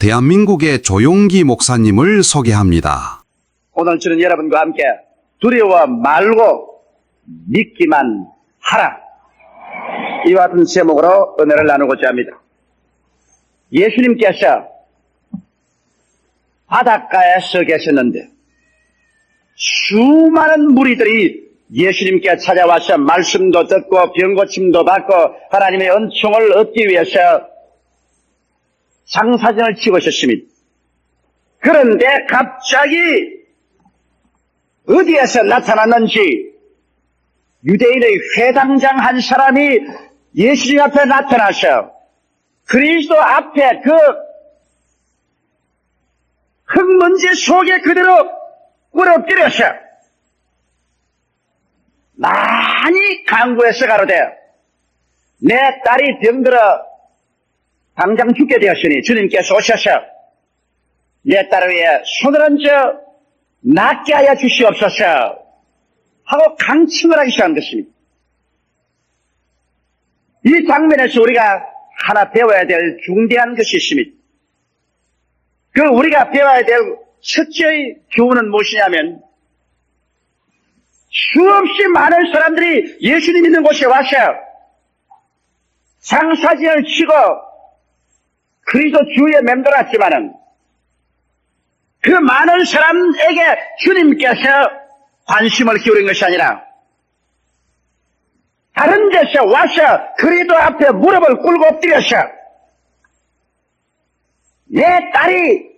대한민국의 조용기 목사님을 소개합니다. 오늘 저는 여러분과 함께 두려워 말고 믿기만 하라, 이와 같은 제목으로 은혜를 나누고자 합니다. 예수님께서 바닷가에 서 계셨는데 수많은 무리들이 예수님께 찾아와서 말씀도 듣고 병고침도 받고 하나님의 은총을 얻기 위해서 장사진을 치고 있었습니다. 그런데 갑자기 어디에서 나타났는지 유대인의 회당장 한 사람이 예수님 앞에 나타나서 그리스도 앞에 그 흙먼지 속에 그대로 꿇어뜨려서 많이 간구해서 가로되 내 딸이 병들어 당장 죽게 되었으니 주님께서 오셔서 내 딸을 위해 손을 얹어 낫게 하여 주시옵소서 하고 강침을 하기 시작한 것입니다. 이 장면에서 우리가 하나 배워야 될 중대한 것이 있습니다. 그 우리가 배워야 될 첫째의 교훈은 무엇이냐면, 수없이 많은 사람들이 예수님 있는 곳에 와서 장사진을 치고 그리스도 주위에 맴돌았지만은 그 많은 사람에게 주님께서 관심을 기울인 것이 아니라 다른 데서 와서 그리스도 앞에 무릎을 꿇고 엎드려서 내 딸이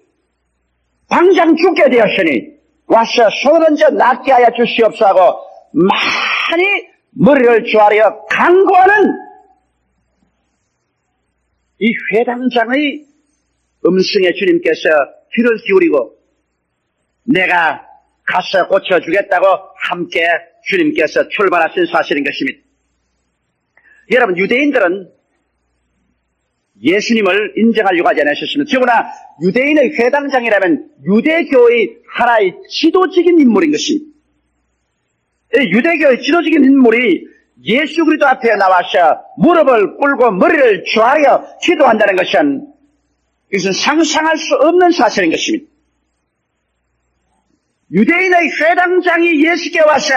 당장 죽게 되었으니 와서 손을 얹어 낫게 하여 주시옵소서 하고 많이 머리를 조아려 간구하는 이 회당장의 음성에 주님께서 귀를 기울이고 내가 가서 고쳐주겠다고 함께 주님께서 출발하신 사실인 것입니다. 여러분, 유대인들은 예수님을 인정하려고 하지 않으셨습니다. 더구나 유대인의 회당장이라면 유대교의 하나의 지도적인 인물인 것입니다. 유대교의 지도적인 인물이 예수 그리스도 앞에 나와서 무릎을 꿇고 머리를 조아려 기도한다는 것은 이것은 상상할 수 없는 사실인 것입니다. 유대인의 회당장이 예수께 와서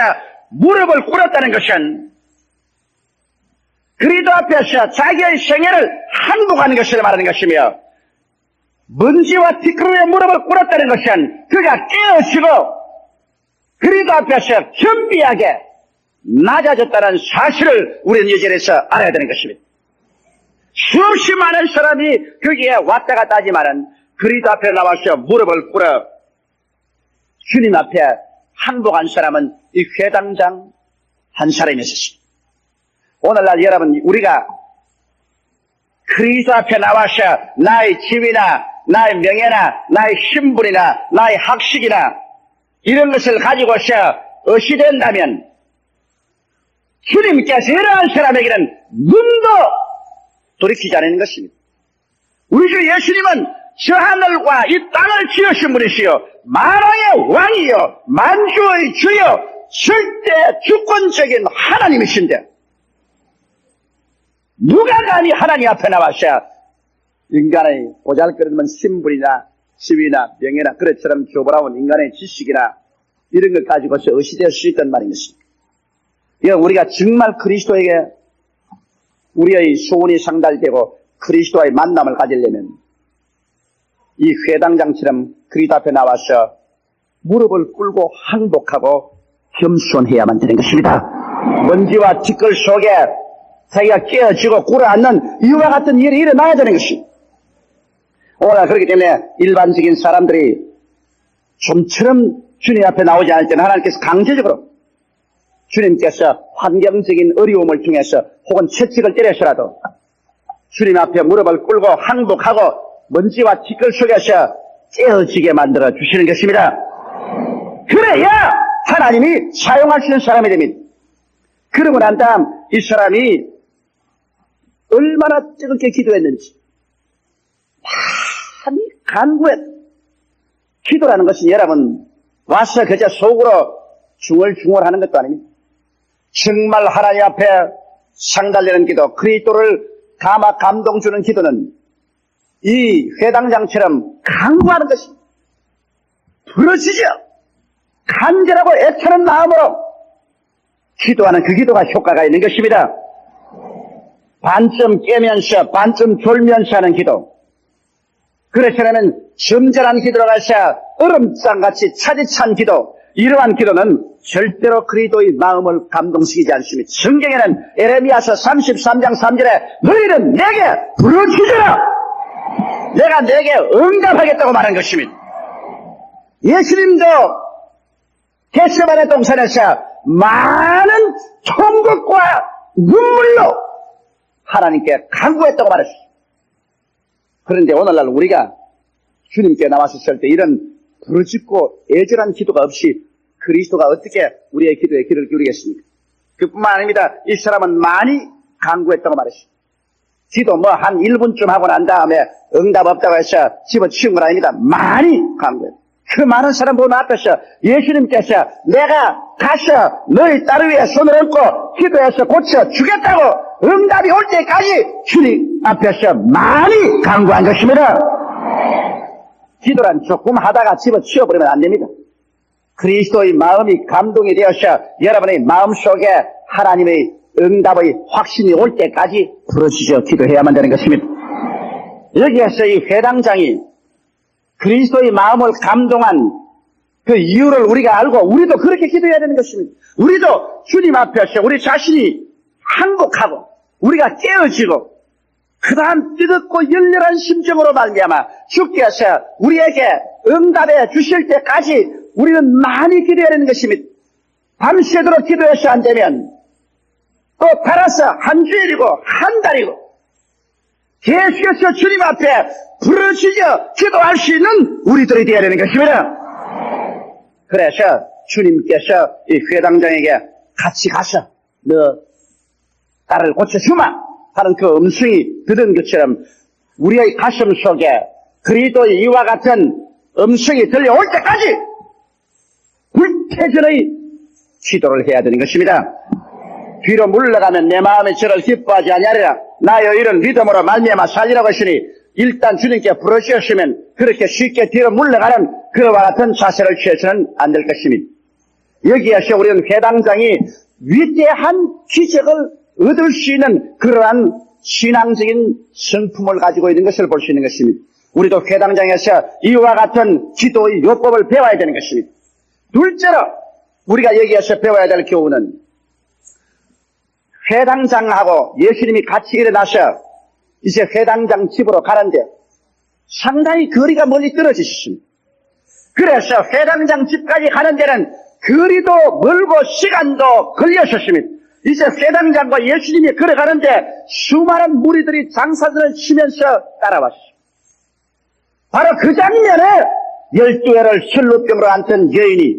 무릎을 꿇었다는 것은 그리스도 앞에서 자기의 생애를 항복하는 것을 말하는 것이며, 먼지와 티끌에 무릎을 꿇었다는 것은 그가 깨어지고 그리스도 앞에서 겸비하게 낮아졌다는 사실을 우리는 이 자리에서 알아야 되는 것입니다. 수없이 많은 사람이 거기에 왔다 갔다 하지만은 그리스도 앞에 나와서 무릎을 꿇어 주님 앞에 항복한 사람은 이 회당장 한 사람이 있었습니다. 오늘날 여러분, 우리가 그리스도 앞에 나와서 나의 지위나 나의 명예나 나의 신분이나 나의 학식이나 이런 것을 가지고서 어시된다면 주님께서 이러한 사람에게는 눈도 돌이키지 않는 것입니다. 우리 주 예수님은 저 하늘과 이 땅을 지으신 분이시요 만왕의 왕이요 만주의 주요 절대 주권적인 하나님이신데, 누가 감히 하나님 앞에 나와서 인간의 보잘것없는 신분이나 지위나 명예나 그릇처럼 조보라운 인간의 지식이나 이런 것 가지고서 의시될 수 있단 말인 것입니다. 이건 우리가 정말 그리스도에게 우리의 소원이 상달되고 그리스도와의 만남을 가지려면 이 회당장처럼 그리스도 앞에 나와서 무릎을 꿇고 항복하고 겸손해야만 되는 것입니다. 먼지와 티끌 속에 자기가 깨어지고 꿇어앉는 이와 같은 일이 일어나야 되는 것입니다. 오늘 그렇기 때문에 일반적인 사람들이 좀처럼 주님 앞에 나오지 않을 때는 하나님께서 강제적으로 주님께서 환경적인 어려움을 통해서 혹은 채찍을 때려서라도 주님 앞에 무릎을 꿇고 항복하고 먼지와 티끌 속에서 깨어지게 만들어 주시는 것입니다. 그래야 하나님이 사용하시는 사람이 됩니다. 그러고 난 다음 이 사람이 얼마나 뜨겁게 기도했는지 많이 간구했. 기도라는 것은 여러분 와서 그저 속으로 중얼중얼하는 것도 아닙니다. 정말 하나님 앞에 상달되는 기도, 그리스도를 감동 주는 기도는 이 회당장처럼 강구하는 것이 부러지죠. 간절하고 애타는 마음으로 기도하는 그 기도가 효과가 있는 것입니다. 반쯤 깨면서 반쯤 졸면서 하는 기도. 그래서는 점잖은 기도로 가서 얼음장같이 차디찬 기도. 이러한 기도는 절대로 그리스도의 마음을 감동시키지 않습니다. 성경에는 에레미야서 33장 3절에 너희는 내게 부르짖으라. 내가 내게 응답하겠다고 말한 것입니다. 예수님도 겟세마네 동산에서 많은 통곡과 눈물로 하나님께 간구했다고 말했습니다. 그런데 오늘날 우리가 주님께 나왔을 때 이런 부르짖고 애절한 기도가 없이 그리스도가 어떻게 우리의 기도에 귀를 기울이겠습니까? 그뿐만 아닙니다. 이 사람은 많이 간구했다고 말했습니다. 기도 뭐 한 1분쯤 하고 난 다음에 응답 없다고 해서 집어치운 건 아닙니다. 많이 간구했다. 그 많은 사람 보는 앞에서 예수님께서 내가 가서 너희 딸을 위해 손을 얹고 기도해서 고쳐 주겠다고 응답이 올 때까지 주님 앞에서 많이 간구한 것입니다. 기도란 조금 하다가 집어치워버리면 안 됩니다. 그리스도의 마음이 감동이 되어서 여러분의 마음속에 하나님의 응답의 확신이 올 때까지 부르짖어 기도해야만 되는 것입니다. 여기에서 이 회당장이 그리스도의 마음을 감동한 그 이유를 우리가 알고 우리도 그렇게 기도해야 되는 것입니다. 우리도 주님 앞에서 우리 자신이 항복하고 우리가 깨어지고 그 다음 뜨겁고 열렬한 심정으로 말미암아 주께서 우리에게 응답해 주실 때까지 우리는 많이 기도해야 되는 것입니다. 밤새도록 기도해서 안 되면 또 따라서 한 주일이고 한 달이고 계속해서 주님 앞에 부르짖어 기도할 수 있는 우리들이 되어야 되는 것입니다. 그래서 주님께서 이 회당장에게 같이 가서 너 딸을 고쳐주마 하는 그 음성이 들은 것처럼 우리의 가슴 속에 그리스도의 이와 같은 음성이 들려올 때까지 불태전의 기도를 해야 되는 것입니다. 뒤로 물러가면 내 마음이 저를 기뻐하지 아니하리라. 나여 이런 믿음으로 말미암아 살리라고 하시니 일단 주님께 부르셨으면 그렇게 쉽게 뒤로 물러가는 그와 같은 자세를 취해서는 안 될 것입니다. 여기에서 우리는 회당장이 위대한 기적을 얻을 수 있는 그러한 신앙적인 성품을 가지고 있는 것을 볼 수 있는 것입니다. 우리도 회당장에서 이와 같은 기도의 요법을 배워야 되는 것입니다. 둘째로 우리가 여기에서 배워야 될 교훈은 회당장하고 예수님이 같이 일어나서 이제 회당장 집으로 가는데 상당히 거리가 멀리 떨어지셨습니다. 그래서 회당장 집까지 가는 데는 거리도 멀고 시간도 걸렸었습니다. 이제 회당장과 예수님이 걸어가는데 수많은 무리들이 장사들을 치면서 따라왔습니다. 바로 그 장면에 12회를 혈루병으로 앓던 여인이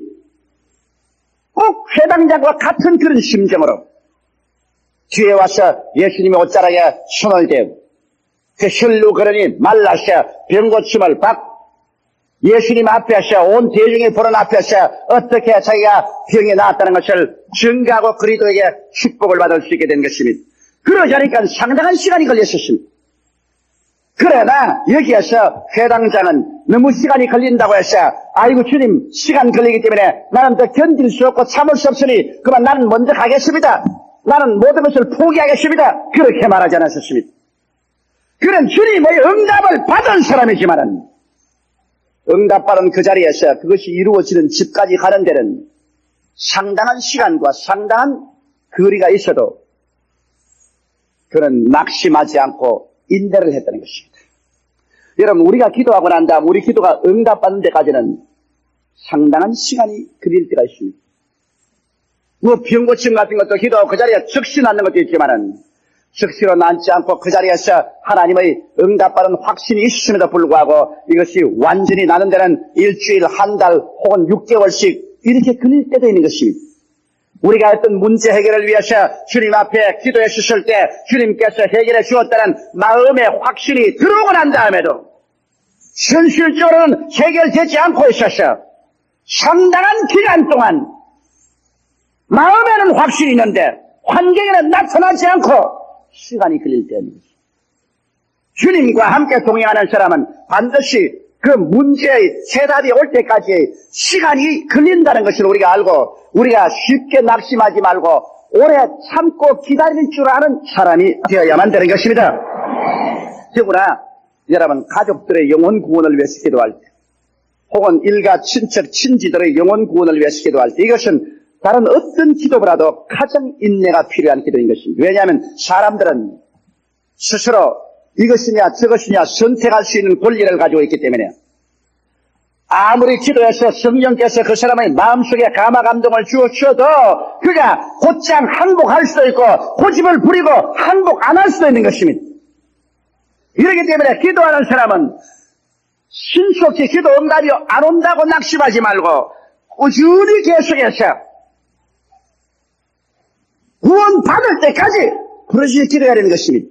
꼭 회당장과 같은 그런 심정으로 뒤에 와서 예수님의 옷자락에 손을 대고 그 혈루 거런이 말라서 병고침을 받고 예수님 앞에서 온 대중이 보는 앞에서 어떻게 자기가 병이 나았다는 것을 증거하고 그리스도에게 축복을 받을 수 있게 된 것입니다. 그러자니까 상당한 시간이 걸렸었습니다. 그러나 여기에서 회당장은 너무 시간이 걸린다고 해서 아이고 주님 시간 걸리기 때문에 나는 더 견딜 수 없고 참을 수 없으니 그만 나는 먼저 가겠습니다. 나는 모든 것을 포기하겠습니다. 그렇게 말하지 않았었습니다. 그는 주님의 응답을 받은 사람이지만은 응답받은 그 자리에서 그것이 이루어지는 집까지 가는 데는 상당한 시간과 상당한 거리가 있어도 그는 낙심하지 않고 인내를 했다는 것입니다. 여러분 우리가 기도하고 난 다음 우리 기도가 응답받는 데까지는 상당한 시간이 걸릴 때가 있습니다. 뭐 병고침 같은 것도 기도하고 그 자리에 즉시 낫는 것도 있지만은 즉시로 낫지 않고 그 자리에서 하나님의 응답받은 확신이 있음에도 불구하고 이것이 완전히 나는 데는 일주일, 한 달 혹은 6개월씩 이렇게 걸릴 때도 있는 것입니다. 우리가 어떤 문제 해결을 위해서 주님 앞에 기도해 주실 때 주님께서 해결해 주었다는 마음의 확신이 들어오고 난 다음에도 현실적으로는 해결되지 않고 있어서 상당한 기간 동안 마음에는 확신이 있는데 환경에는 나타나지 않고 시간이 걸릴 때입니다. 주님과 함께 동행하는 사람은 반드시 그 문제의 해답이 올 때까지 시간이 걸린다는 것을 우리가 알고 우리가 쉽게 낙심하지 말고 오래 참고 기다릴 줄 아는 사람이 되어야만 되는 것입니다. 더구나 여러분 가족들의 영혼 구원을 위해서 기도할 때 혹은 일가 친척 친지들의 영혼 구원을 위해서 기도할 때 이것은 다른 어떤 기도보다도 가장 인내가 필요한 기도인 것입니다. 왜냐하면 사람들은 스스로 이것이냐 저것이냐 선택할 수 있는 권리를 가지고 있기 때문에 아무리 기도해서 성령께서 그 사람의 마음속에 감화 감동을 주어줘도 그가 곧장 항복할 수도 있고 고집을 부리고 항복 안 할 수도 있는 것입니다. 이렇기 때문에 기도하는 사람은 신속히 기도 응답이 안 온다고 낙심하지 말고 꾸준히 계속해서 구원 받을 때까지 부르짖어 기도해야 되는 것입니다.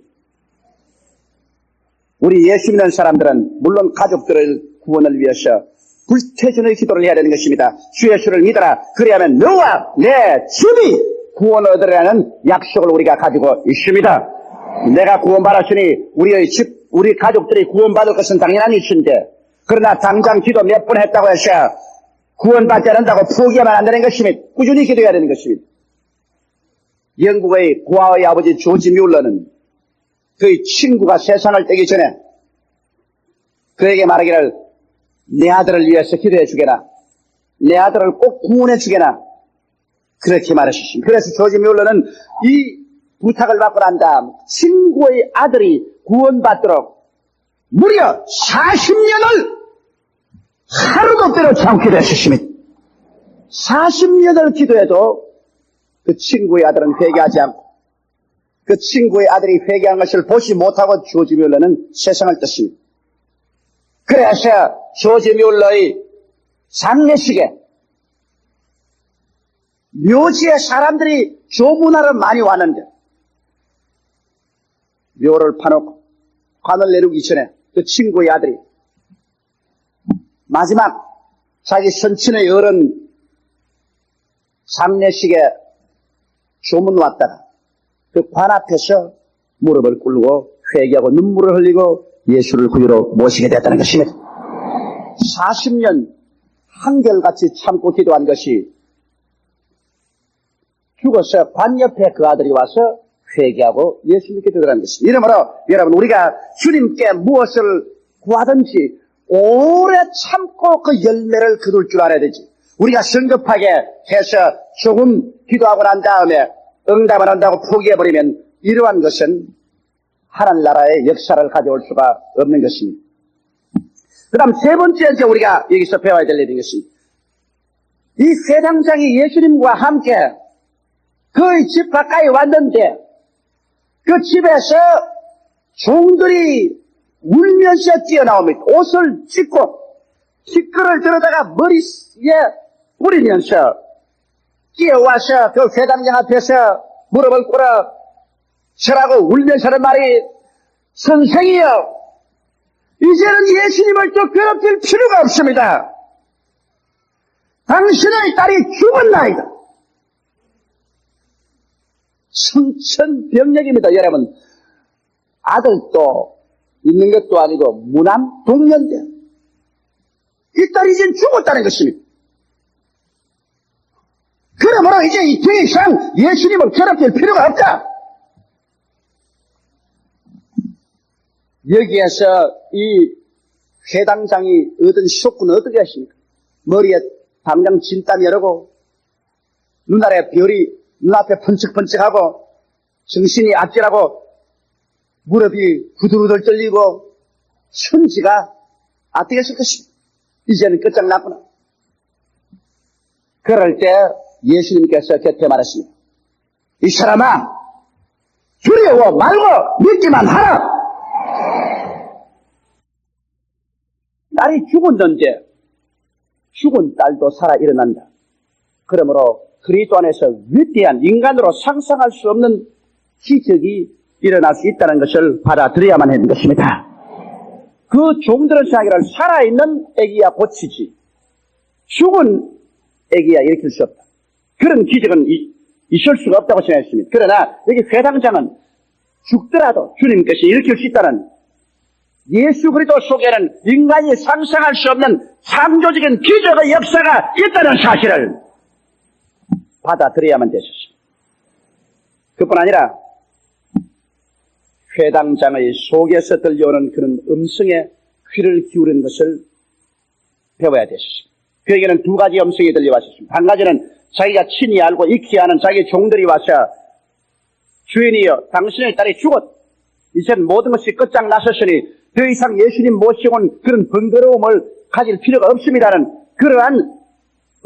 우리 예수 믿는 사람들은 물론 가족들의 구원을 위해서 불태전의 기도를 해야 되는 것입니다. 주 예수를 믿어라. 그래야만 너와 내 집이 구원을 얻으라는 약속을 우리가 가지고 있습니다. 내가 구원받았으니 우리의 집, 우리 가족들이 구원받을 것은 당연한 일인데 그러나 당장 기도 몇 번 했다고 해서 구원받지 않는다고 포기하면 안 되는 것입니다. 꾸준히 기도해야 되는 것입니다. 영국의 고아의 아버지 조지 뮬러는 그의 친구가 세상을 떼기 전에 그에게 말하기를 내 아들을 위해서 기도해 주게나 내 아들을 꼭 구원해 주게나 그렇게 말하셨습니다. 그래서 조지 뮬러는 이 부탁을 받고 난 다음 친구의 아들이 구원받도록 무려 40년을 하루도 때려치 않고 기도했습니다. 40년을 기도해도 그 친구의 아들은 회개하지 않고 그 친구의 아들이 회개한 것을 보지 못하고 조지 뮬러는 세상을 떴습니다. 그래서 조지 뮬러의 장례식에 묘지에 사람들이 조문하러 많이 왔는데 묘를 파놓고 관을 내리기 전에 그 친구의 아들이 마지막 자기 선친의 어른 장례식에 조문 왔다가 그 관 앞에서 무릎을 꿇고 회개하고 눈물을 흘리고 예수를 구주로 모시게 됐다는 것입니다. 40년 한결같이 참고 기도한 것이 죽어서 관 옆에 그 아들이 와서 회개하고 예수 믿게 되더라는 것입니다. 이러므로 여러분 우리가 주님께 무엇을 구하든지 오래 참고 그 열매를 거둘 줄 알아야 되지. 우리가 성급하게 해서 조금 기도하고 난 다음에 응답을 한다고 포기해버리면 이러한 것은 하늘나라의 역사를 가져올 수가 없는 것입니다. 그 다음 세 번째 이제 우리가 여기서 배워야 될 일인 것입니다. 이 회당장이 예수님과 함께 그의 집 가까이 왔는데 그 집에서 종들이 울면서 뛰어나옵니다. 옷을 찢고 티끌을 들어다가 머리에 뿌리면서 뛰어와서 그 회당장 앞에서 무릎을 꿇어 서라고 울면서 하는 말이 선생이여 이제는 예수님을 또 괴롭힐 필요가 없습니다. 당신의 딸이 죽었나이다. 청천벽력입니다. 여러분 아들도 있는 것도 아니고 무남 동년대 이 딸이 이제 죽었다는 것입니다. 그러므로 이제 더 이상 예수님을 괴롭힐 필요가 없다. 여기에서 이 회당장이 얻은 쇼크는 어떻게 하십니까? 머리에 당장 진땀이 여르고 눈알에 별이 눈앞에 번쩍번쩍하고 정신이 아찔하고 무릎이 부들부들 떨리고 천지가 어떻게 했을 것입니다. 이제는 끝장났구나. 그럴 때 예수님께서 곁에 말했습니다. 이 사람아 두려워 말고 믿기만 하라. 딸이 죽었는데 죽은 딸도 살아 일어난다. 그러므로 그리스도 안에서 위대한 인간으로 상상할 수 없는 기적이 일어날 수 있다는 것을 받아들여야만 하는 것입니다. 그 종들은 생각하기를 살아있는 애기야 고치지 죽은 애기야 일으킬 수 없다. 그런 기적은 있을 수가 없다고 생각했습니다. 그러나 여기 회당장은 죽더라도 주님께서 일으킬 수 있다는 예수 그리스도 속에는 인간이 상상할 수 없는 창조적인 기적의 역사가 있다는 사실을 받아들여야만 되셨습니다. 그뿐 아니라 회당장의 속에서 들려오는 그런 음성에 귀를 기울이는 것을 배워야 되셨습니다. 그에게는 두 가지 음성이 들려왔었습니다. 한 가지는 자기가 친히 알고 익히 아는 자기 종들이 와서 주인이여 당신의 딸이 죽었. 이젠 모든 것이 끝장나셨으니 더 이상 예수님 모시고는 그런 번거로움을 가질 필요가 없습니다는 그러한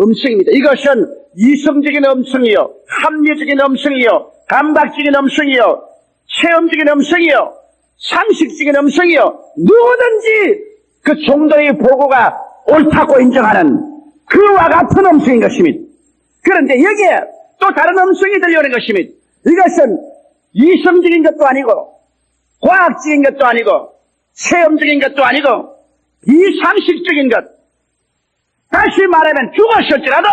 음성입니다. 이것은 이성적인 음성이요, 합리적인 음성이요, 감각적인 음성이요, 체험적인 음성이요, 상식적인 음성이요, 누구든지 그 종들의 보고가 옳다고 인정하는 그와 같은 음성인 것입니다. 그런데 여기에 또 다른 음성이 들려오는 것입니다. 이것은 이성적인 것도 아니고 과학적인 것도 아니고 체험적인 것도 아니고 비상식적인 것. 다시 말하면 죽었을지라도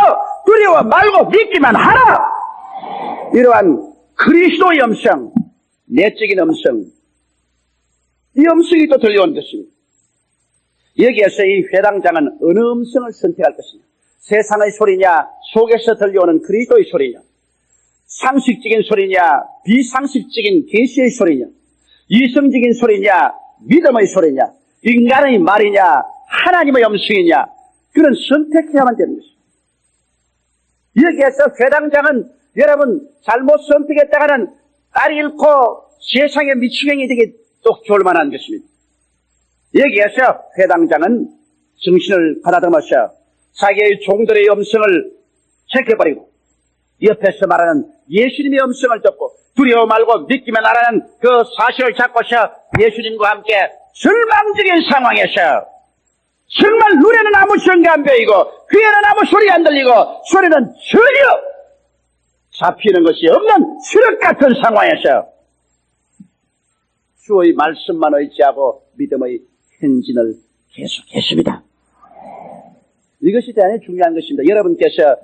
두려워 말고 믿기만 하라. 이러한 그리스도의 음성, 내적인 음성, 이 음성이 또 들려오는 것입니다. 여기에서 이 회당장은 어느 음성을 선택할 것이냐? 세상의 소리냐, 속에서 들려오는 그리스도의 소리냐, 상식적인 소리냐, 비상식적인 계시의 소리냐, 이성적인 소리냐, 믿음의 소리냐, 인간의 말이냐, 하나님의 음성이냐, 그런 선택해야만 되는 것입니다. 여기에서 회당장은 여러분 잘못 선택했다가는 딸이 잃고 세상의 미치광이 되게 또 좋을 만한 것입니다. 여기에서 회당장은 정신을 가다듬어서 자기의 종들의 음성을 체크해버리고 옆에서 말하는 예수님의 음성을 듣고 두려워 말고 믿기만 하라는 그 사실을 잡고서 예수님과 함께 절망적인 상황에서 정말 눈에는 아무 정가 안 보이고 귀에는 아무 소리 안 들리고 소리는 전혀 잡히는 것이 없는 칠흑 같은 상황에서 주의 말씀만 의지하고 믿음의 행진을 계속했습니다. 이것이 대단히 중요한 것입니다. 여러분께서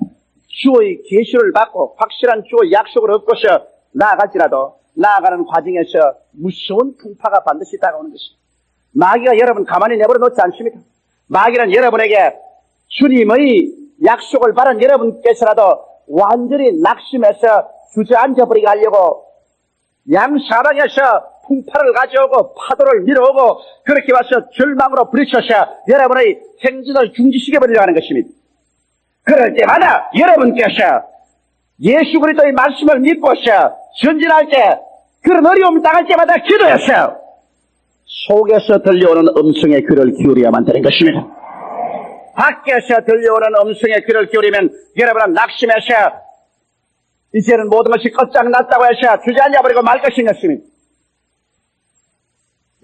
주의 계시를 받고 확실한 주의 약속을 얻고서 나아갈지라도 나아가는 과정에서 무서운 풍파가 반드시 다가오는 것입니다. 마귀가 여러분 가만히 내버려 놓지 않습니다. 마귀는 여러분에게 주님의 약속을 받은 여러분께서라도 완전히 낙심해서 주저앉아버리게 하려고 양사방에서 풍파를 가져오고 파도를 밀어오고 그렇게 와서 절망으로 부딪혀서 여러분의 행진을 중지시켜버리려고 하는 것입니다. 그럴 때마다 여러분께서 예수 그리스도의 말씀을 믿고서 전진할 때 그런 어려움을 당할 때마다 기도해서 속에서 들려오는 음성의 귀를 기울여야만 되는 것입니다. 밖에서 들려오는 음성의 귀를 기울이면 여러분은 낙심해서 이제는 모든 것이 끝장났다고 해서 주저앉아버리고 말 것인 것입니다.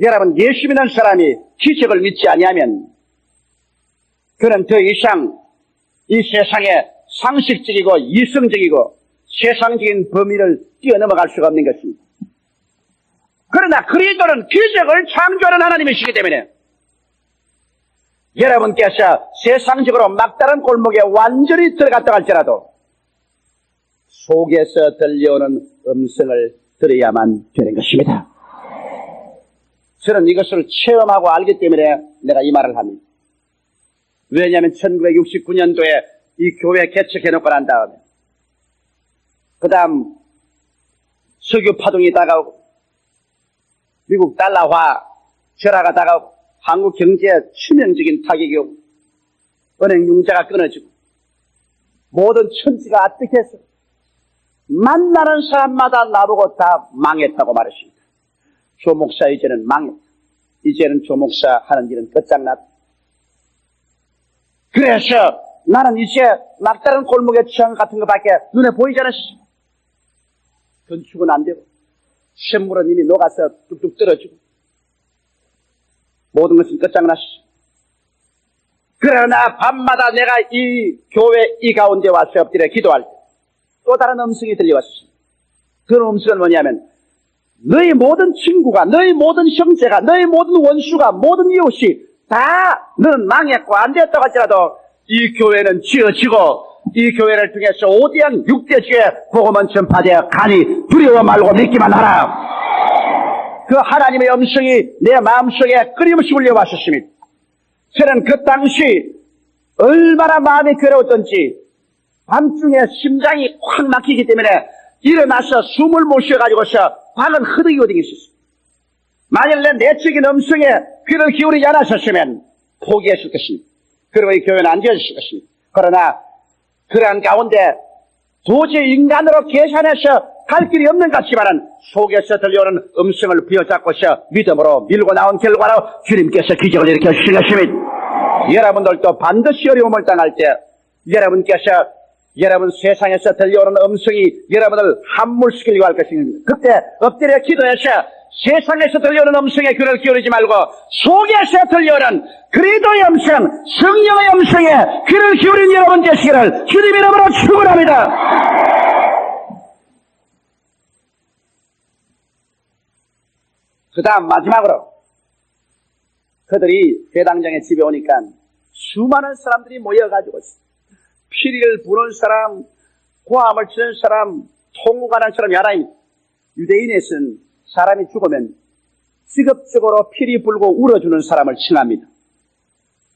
여러분 예수 믿는 사람이 기적을 믿지 아니하면 그는 더 이상 이 세상에 상식적이고 이성적이고 세상적인 범위를 뛰어넘어갈 수가 없는 것입니다. 그러나 그리스도는 기적을 창조하는 하나님이시기 때문에 여러분께서 세상적으로 막다른 골목에 완전히 들어갔다 할지라도 속에서 들려오는 음성을 들어야만 되는 것입니다. 저는 이것을 체험하고 알기 때문에 내가 이 말을 합니다. 왜냐하면 1969년도에 이 교회 개척해놓고 난 다음에 그 다음 석유 파동이 다가오고 미국 달러화 절하가 다가오고 한국 경제에 치명적인 타격이 오고 은행 융자가 끊어지고 모든 천지가 아득해서 만나는 사람마다 나보고 다 망했다고 말했습니다. 조 목사 이제는 망했다. 이제는 조 목사 하는 일은 끝장났다. 그래서 나는 이제 막다른 골목의 취향 같은 것밖에 눈에 보이지 않았습니다. 건축은 안 되고 샘물은 이미 녹아서 뚝뚝 떨어지고 모든 것은 끝장났습니다. 그러나 밤마다 내가 이 교회 이 가운데 와서 엎드려 기도할 때 또 다른 음성이 들려왔습니다. 그 음성은 뭐냐면 너희 모든 친구가, 너희 모든 형제가, 너희 모든 원수가, 모든 이웃이 다 너는 망했고 안 됐다고 할지라도 이 교회는 지어지고 이 교회를 통해서 5대양 6대주에 복음은 전파되어 가니 두려워 말고 믿기만 하라. 그 하나님의 음성이 내 마음속에 끊임없이 울려왔었습니다. 저는 그 당시 얼마나 마음이 괴로웠던지 밤중에 심장이 확 막히기 때문에 일어나서 숨을 못 쉬어가지고서 방은 흐득이고 댕겼었어요. 만일 내 내적인 음성에 귀를 기울이지 않았었으면 포기했을 것입니다. 그리고 이 교회는 안 지어졌을 것입니다. 그러나 그러한 가운데 도저히 인간으로 계산해서 갈 길이 없는 것 같지만은 속에서 들려오는 음성을 부여잡고서 믿음으로 밀고 나온 결과로 주님께서 기적을 일으켜 주신 것입니다. 여러분들도 반드시 어려움을 당할 때 여러분께서 여러분 세상에서 들려오는 음성이 여러분을 함몰시키려고 할 것입니다. 그때 엎드려 기도해서 세상에서 들려오는 음성에 귀를 기울이지 말고 속에서 들려오는 그리스도의 음성, 성령의 음성에 귀를 기울인 여러분 되시기를 주님 이름으로 축원합니다. 그 다음 마지막으로 그들이 회당장에 집에 오니까 수많은 사람들이 모여가지고 피리를 부는 사람, 고함을 치는 사람, 통곡하는 사람이 하나입니다. 유대인에서는 사람이 죽으면 직업적으로 피리 불고 울어주는 사람을 칭합니다.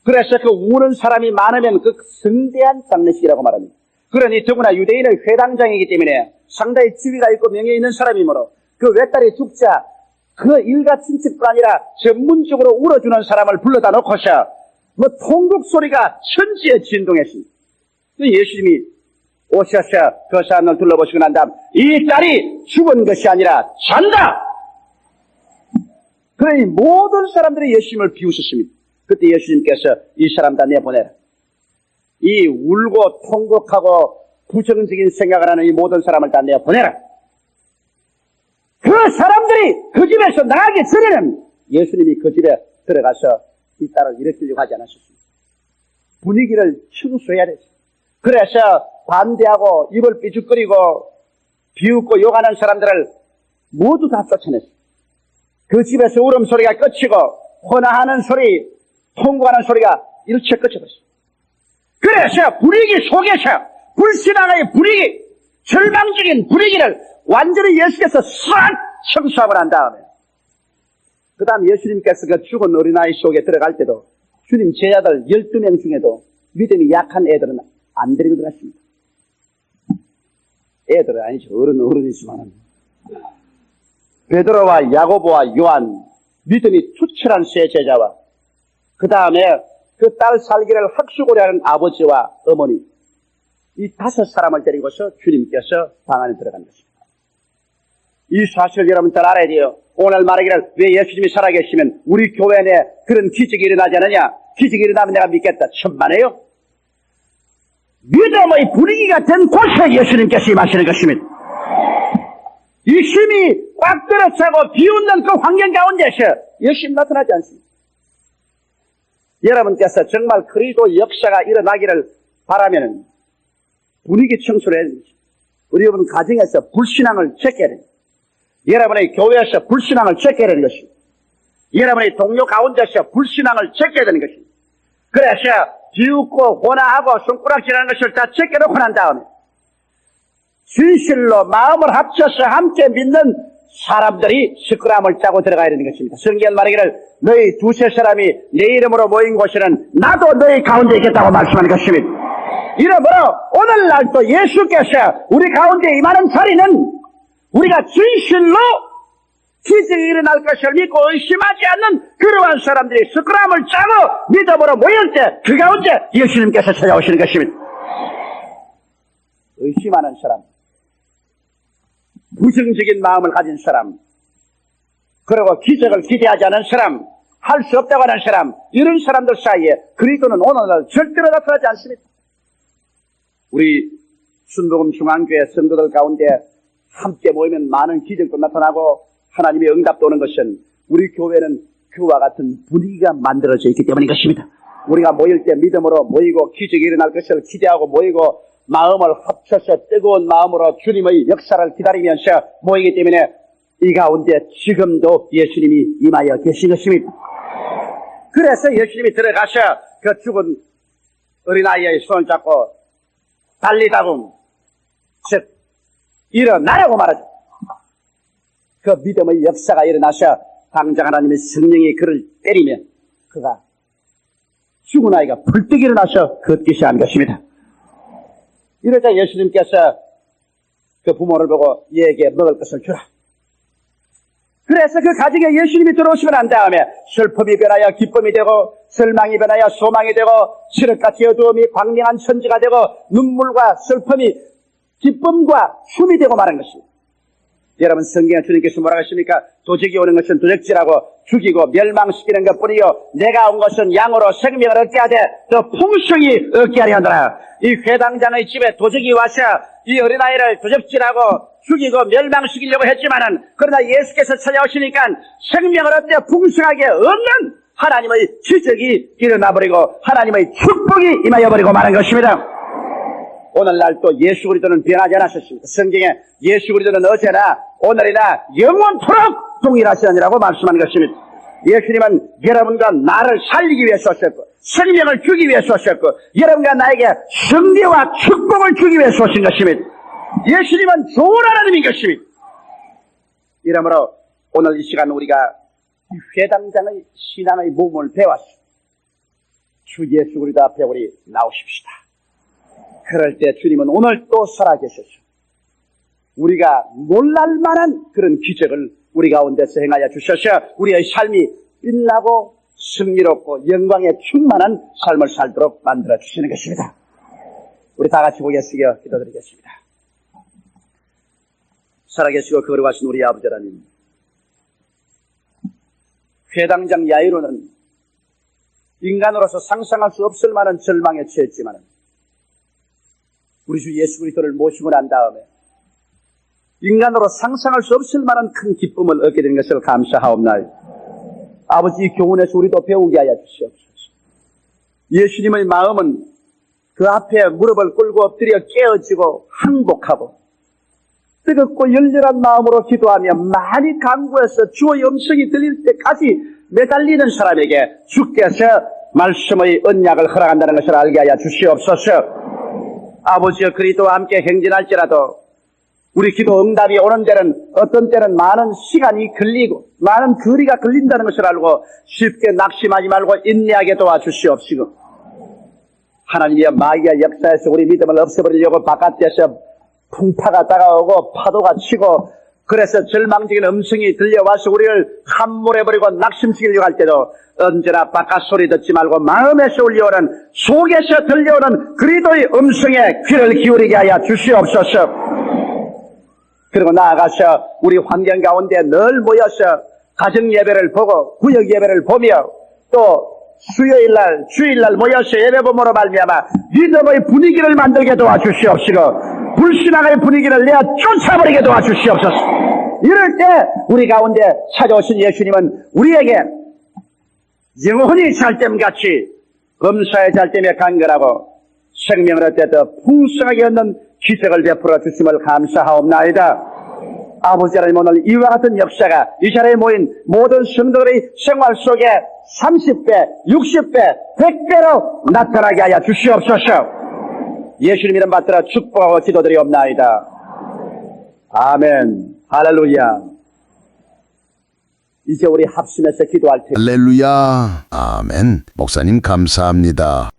그래서 그 우는 사람이 많으면 그 성대한 장례식이라고 말합니다. 그러니 더구나 유대인의 회당장이기 때문에 상당히 지위가 있고 명예 있는 사람이므로 그 외딸이 죽자 그 일가 친척뿐 아니라 전문적으로 울어주는 사람을 불러다 놓고서 뭐 통곡 소리가 천지에 진동했습니다. 예수님이 오셔서 그 사람을 둘러보시고 난 다음 이 딸이 죽은 것이 아니라 산다! 그러니 모든 사람들이 예수님을 비웃었습니다. 그때 예수님께서 이 사람 다 내보내라. 이 울고 통곡하고 부정적인 생각을 하는 이 모든 사람을 다 내보내라. 그 사람들이 그 집에서 나가기 전에는 예수님이 그 집에 들어가서 이 딸을 일으키려고 하지 않았습니다. 분위기를 청소해야 됐어요. 그래서 반대하고 입을 삐죽거리고 비웃고 욕하는 사람들을 모두 다 쫓아냈어요. 그 집에서 울음소리가 끝이고 혼화하는 소리, 통곡하는 소리가 일체 끝쳐버렸어요. 그래서 분위기 속에서 불신앙의 분위기, 절망적인 분위기를 완전히 예수께서 싹 청소하고 난 다음에 그 다음 예수님께서 그 죽은 어린아이 속에 들어갈 때도 주님 제자들 12명 중에도 믿음이 약한 애들은 안 데리고 들어갔습니다. 애들은 아니죠. 어른이지만 베드로와 야고보와 요한 믿음이 투철한 세 제자와 그 다음에 그 딸 살기를 학수고려하는 아버지와 어머니 이 5사람을 데리고서 주님께서 방 안에 들어간 것입니다. 이 사실을 여러분 잘 알아야 돼요. 오늘 말하기를 왜 예수님이 살아계시면 우리 교회 내에 그런 기적이 일어나지 않느냐. 기적이 일어나면 내가 믿겠다. 천만에요. 믿음의 분위기가 된 곳에 예수님께서 임하시는 것입니다. 이 힘이 꽉 들어차고 비웃는 그 환경 가운데서 예수님 나타나지 않습니다. 여러분께서 정말 그리스도 역사가 일어나기를 바라면 분위기 청소를 해야 됩니다. 우리 여러분 가정에서 불신앙을 제껴야 됩니다. 여러분의 교회에서 불신앙을 제껴야 되는 것입니다. 여러분의 동료 가운데서 불신앙을 제껴야 되는 것입니다. 그래서 비웃고 고나하고 손가락질하는 것을 다 제껴놓고 난 다음에 진실로 마음을 합쳐서 함께 믿는 사람들이 스크람을 짜고 들어가야 되는 것입니다. 성경 말하기를 너희 두세 사람이 내 이름으로 모인 곳에는 나도 너희 가운데 있겠다고 말씀하는 것입니다. 이러므로 오늘날도 예수께서 우리 가운데 임하는 자리는 우리가 진실로 기적이 일어날 것을 믿고 의심하지 않는 그러한 사람들이 스크람을 짜고 믿음으로 모일 때 그 가운데 예수님께서 찾아오시는 것입니다. 의심하는 사람, 부정적인 마음을 가진 사람, 그리고 기적을 기대하지 않은 사람, 할 수 없다고 하는 사람, 이런 사람들 사이에 그리스도는 오늘날 절대로 나타나지 않습니다. 우리 순복음 중앙교회 성도들 가운데 함께 모이면 많은 기적도 나타나고 하나님의 응답도 오는 것은 우리 교회는 그와 같은 분위기가 만들어져 있기 때문인 것입니다. 우리가 모일 때 믿음으로 모이고 기적이 일어날 것을 기대하고 모이고 마음을 합쳐서 뜨거운 마음으로 주님의 역사를 기다리면서 모이기 때문에 이 가운데 지금도 예수님이 임하여 계신 것입니다. 그래서 예수님이 들어가셔 그 죽은 어린아이의 손을 잡고 달리다금 즉 일어나라고 말하죠. 그 믿음의 역사가 일어나셔 당장 하나님의 성령이 그를 때리면 그가 죽은 아이가 불떡 일어나셔 걷기 한 것입니다. 이러자 예수님께서 그 부모를 보고 얘에게 먹을 것을 주라. 그래서 그 가정에 예수님이 들어오시고 난 다음에 슬픔이 변하여 기쁨이 되고 절망이 변하여 소망이 되고 칠흑같이 어두움이 광명한 천지가 되고 눈물과 슬픔이 기쁨과 춤이 되고 말한 것입니다. 여러분 성경에 주님께서 뭐라고 하십니까? 도적이 오는 것은 도적질하고 죽이고 멸망시키는 것뿐이요 내가 온 것은 양으로 생명을 얻게 하되 더 풍성히 얻게 하려 하더라. 이 회당장의 집에 도적이 와서 이 어린아이를 도적질하고 죽이고 멸망시키려고 했지만은 그러나 예수께서 찾아오시니까 생명을 얻되 풍성하게 얻는 하나님의 기적이 일어나버리고 하나님의 축복이 임하여버리고 말한 것입니다. 오늘날 또 예수 그리스도는 변하지 않으셨습니다. 성경에 예수 그리스도는 어제나 오늘이나 영원토록 동일하시느니라고 말씀한 것입니다. 예수님은 여러분과 나를 살리기 위해서 오셨고 생명을 주기 위해서 오셨고 여러분과 나에게 승리와 축복을 주기 위해서 오신 것입니다. 예수님은 좋은 하나님인 것입니다. 이러므로 오늘 이 시간 우리가 회당장의 신앙의 몸을 배웠습니다. 주 예수 그리스도 앞에 우리 나오십시다. 그럴 때 주님은 오늘 또 살아계셔서 우리가 놀랄만한 그런 기적을 우리 가운데서 행하여 주셔서 우리의 삶이 빛나고 승리롭고 영광에 충만한 삶을 살도록 만들어 주시는 것입니다. 우리 다 같이 고개 숙여 기도드리겠습니다. 살아계시고 거룩하신 우리 아버지 하나님, 회당장 야이로는 인간으로서 상상할 수 없을 만한 절망에 처했지만 우리 주 예수 그리스도를 모시고 난 다음에 인간으로 상상할 수 없을 만한 큰 기쁨을 얻게 된 것을 감사하옵나이다. 아버지, 이 교훈에서 우리도 배우게 하여 주시옵소서. 예수님의 마음은 그 앞에 무릎을 꿇고 엎드려 깨어지고 항복하고 뜨겁고 열렬한 마음으로 기도하며 많이 간구해서 주의 음성이 들릴 때까지 매달리는 사람에게 주께서 말씀의 언약을 허락한다는 것을 알게 하여 주시옵소서. 아버지여, 그리스도와 함께 행진할지라도 우리 기도 응답이 오는 데는 어떤 때는 많은 시간이 걸리고 많은 거리가 걸린다는 것을 알고 쉽게 낙심하지 말고 인내하게 도와주시옵시고, 하나님의 마귀의 역사에서 우리 믿음을 없애버리려고 바깥에서 풍파가 다가오고 파도가 치고 그래서 절망적인 음성이 들려와서 우리를 함몰해버리고 낙심시키려고 할 때도 언제나 바깥 소리 듣지 말고 마음에서 울려오는, 속에서 들려오는 그리스도의 음성에 귀를 기울이게 하여 주시옵소서. 그리고 나아가서 우리 환경 가운데 늘 모여서 가정 예배를 보고 구역 예배를 보며 또 수요일날 주일날 모여서 예배보므로 말미암아 믿음의 분위기를 만들게 도와주시옵시고 불신앙의 분위기를 내어 쫓아버리게 도와주시옵소서. 이럴 때 우리 가운데 찾아오신 예수님은 우리에게 영혼이 잘됨같이 검사의 잘됨에 간결하고 생명을 얻되 더 풍성하게 얻는 기적을 베풀어 주심을 감사하옵나이다. 아버지 하나님, 오늘 이와 같은 역사가 이 자리에 모인 모든 성도들의 생활 속에 30배, 60배, 100배로 나타나게 하여 주시옵소서. 예수님 이름 받들어 축복하고 기도드리옵나이다. 아멘. 할렐루야. 이제 우리 합심해서 기도할 테니 할렐루야. 아멘. 목사님 감사합니다.